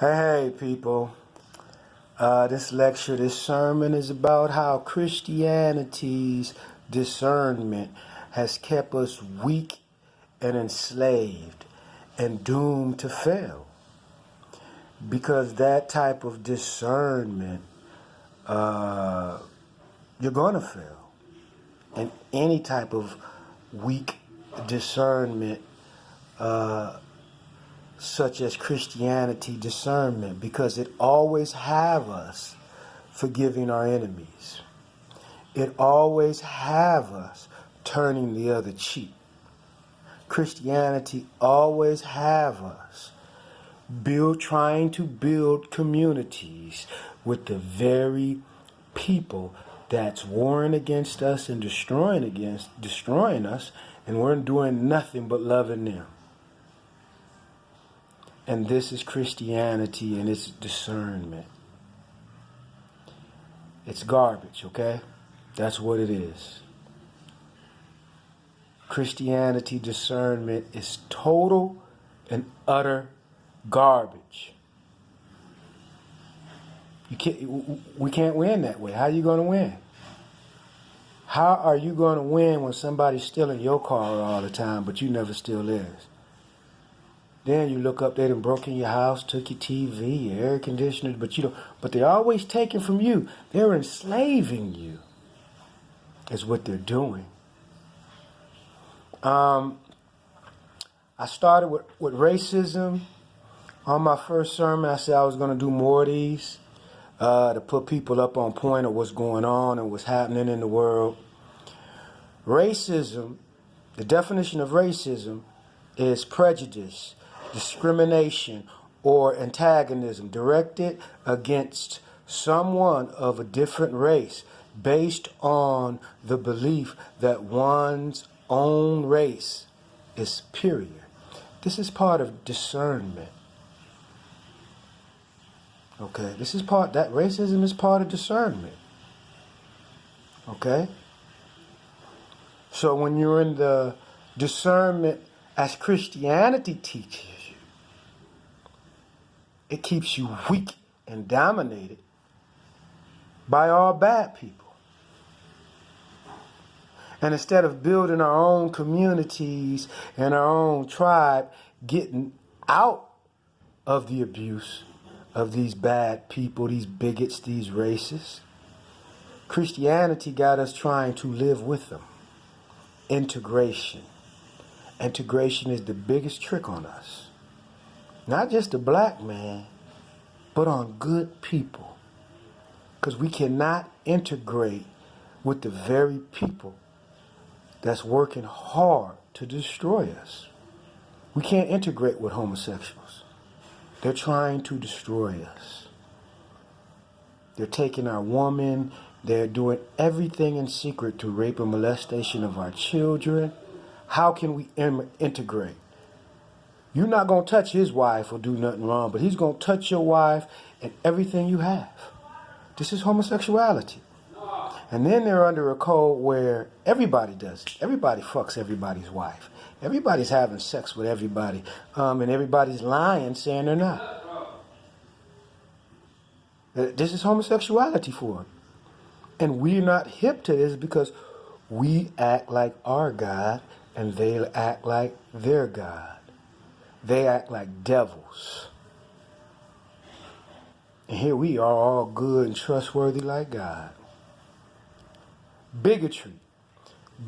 Hey, people. This sermon is about how Christianity's discernment has kept us weak and enslaved and doomed to fail. Because that type of discernment, you're going to fail. And any type of weak discernment, such as Christianity discernment, because it always have us forgiving our enemies. It always have us turning the other cheek. Christianity always have us trying to build communities with the very people that's warring against us and destroying us, and we're doing nothing but loving them. And this is Christianity and its discernment. It's garbage, okay? That's what it is. Christianity discernment is total and utter garbage. We can't win that way. How are you going to win? How are you going to win when somebody's stealing your car all the time, but you never steal theirs? Then you look up, they done broke in your house, took your TV, your air conditioner, but they're always taking from you. They're enslaving you, is what they're doing. I started with racism. On my first sermon, I said I was going to do more of these to put people up on point of what's going on and what's happening in the world. Racism, the definition of racism is prejudice, discrimination, or antagonism directed against someone of a different race based on the belief that one's own race is superior. This is part of discernment. Okay, that racism is part of discernment. Okay? So when you're in the discernment as Christianity teaches you, it keeps you weak and dominated by all bad people. And instead of building our own communities and our own tribe, getting out of the abuse of these bad people, these bigots, these racists, Christianity got us trying to live with them. Integration. Integration is the biggest trick on us. Not just the black man, but on good people. Because we cannot integrate with the very people that's working hard to destroy us. We can't integrate with homosexuals. They're trying to destroy us. They're taking our woman. They're doing everything in secret to rape and molestation of our children. How can we integrate? You're not going to touch his wife or do nothing wrong, but he's going to touch your wife and everything you have. This is homosexuality. And then they're under a code where everybody does it. Everybody fucks everybody's wife. Everybody's having sex with everybody. And everybody's lying, saying they're not. This is homosexuality for them. And we're not hip to this because we act like our God and they act like their God. They act like devils. And here we are, all good and trustworthy like God. Bigotry.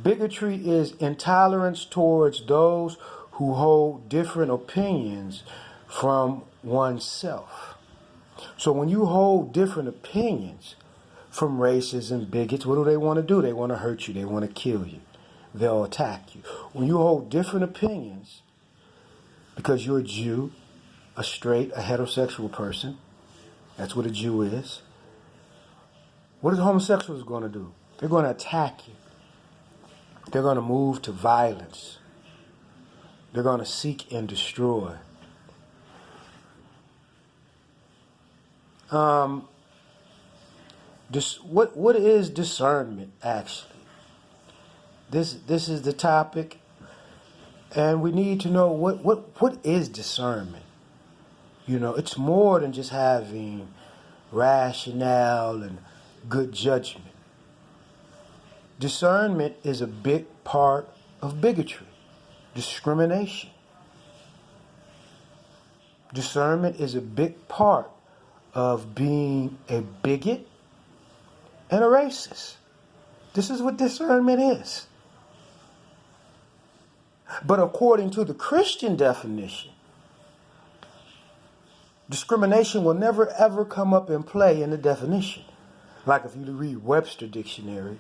Bigotry is intolerance towards those who hold different opinions from oneself. So when you hold different opinions from racists and bigots, what do they want to do? They want to hurt you. They want to kill you. They'll attack you. When you hold different opinions, because you're a Jew, a straight, a heterosexual person, that's what a Jew is, what are the homosexuals going to do? They're going to attack you. They're going to move to violence. They're going to seek and destroy. What is discernment, actually? This is the topic, and we need to know what is discernment. You know, it's more than just having rationale and good judgment. Discernment is a big part of bigotry, discrimination. Discernment is a big part of being a bigot and a racist. This is what discernment is. But according to the Christian definition, discrimination will never ever come up in play in the definition. Like if you read Webster Dictionary,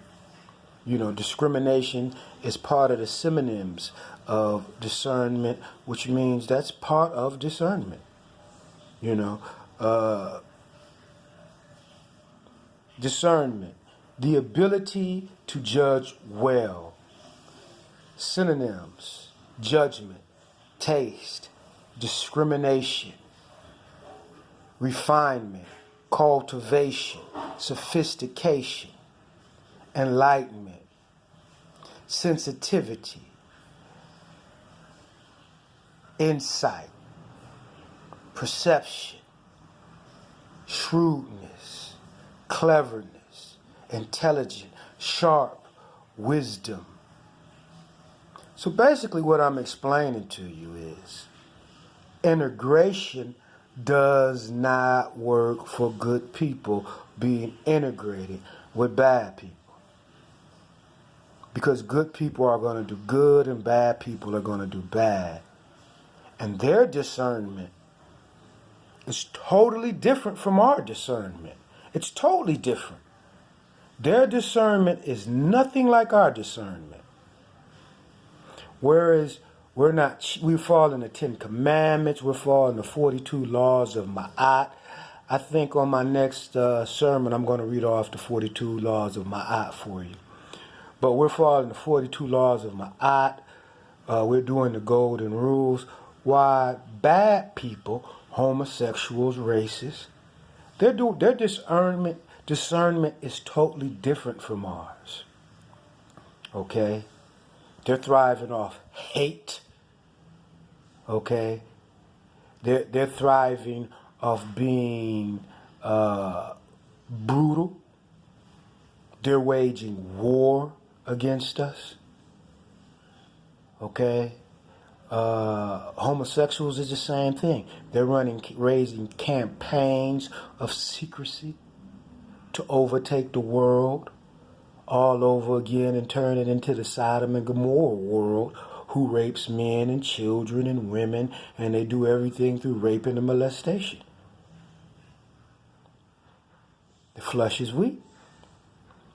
you know, discrimination is part of the synonyms of discernment, which means that's part of discernment. You know, discernment, the ability to judge well. Synonyms: judgment, taste, discrimination, refinement, cultivation, sophistication, enlightenment, sensitivity, insight, perception, shrewdness, cleverness, intelligent, sharp, wisdom. So basically what I'm explaining to you is integration does not work for good people being integrated with bad people. Because good people are going to do good and bad people are going to do bad. And their discernment is totally different from our discernment. It's totally different. Their discernment is nothing like our discernment. Whereas we fall in the 10 Commandments, we fall in the 42 laws of Ma'at. I think on my next sermon, I'm going to read off the 42 laws of Ma'at for you. But we're following the 42 laws of Ma'at. We're doing the golden rules. Why bad people, homosexuals, racists, their discernment is totally different from ours. Okay? They're thriving off hate. Okay? They're thriving off being brutal. They're waging war against us. Okay? Homosexuals is the same thing. They're raising campaigns of secrecy to overtake the world all over again and turn it into the Sodom and Gomorrah world, who rapes men and children and women, and they do everything through rape and molestation. The flesh is weak.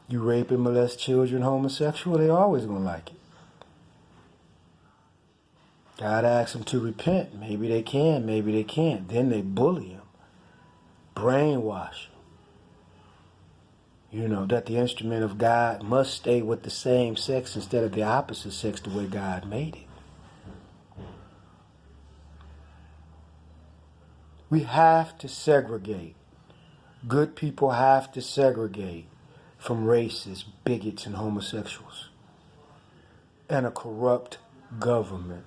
You rape and molest children, homosexual, they always gonna like it. God asks them to repent. Maybe they can, maybe they can't. Then they bully them, brainwash them. You know, that the instrument of God must stay with the same sex instead of the opposite sex, the way God made it. We have to segregate. Good people have to segregate from racists, bigots, and homosexuals. And a corrupt government.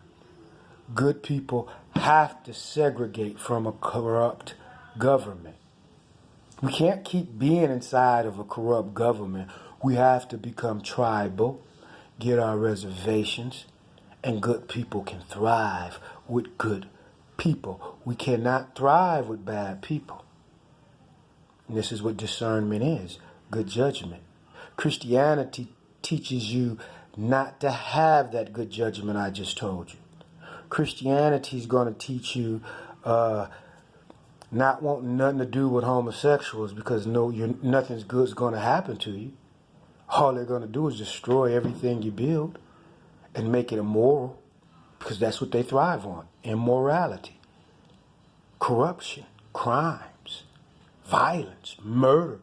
Good people have to segregate from a corrupt government. We can't keep being inside of a corrupt government. We have to become tribal, get our reservations, and good people can thrive with good people. We cannot thrive with bad people. And this is what discernment is, good judgment. Christianity teaches you not to have that good judgment I just told you. Christianity is going to teach you not wanting nothing to do with homosexuals because nothing's good is going to happen to you. All they're going to do is destroy everything you build and make it immoral, because that's what they thrive on, immorality, corruption, crimes, violence, murder,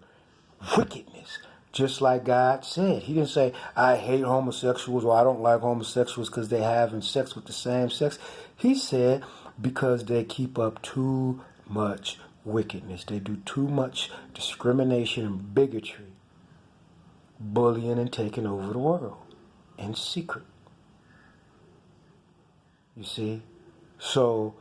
wickedness. Just like God said. He didn't say, I hate homosexuals or I don't like homosexuals because they're having sex with the same sex. He said, because they keep up too much wickedness. They do too much discrimination and bigotry, bullying and taking over the world in secret. You see? So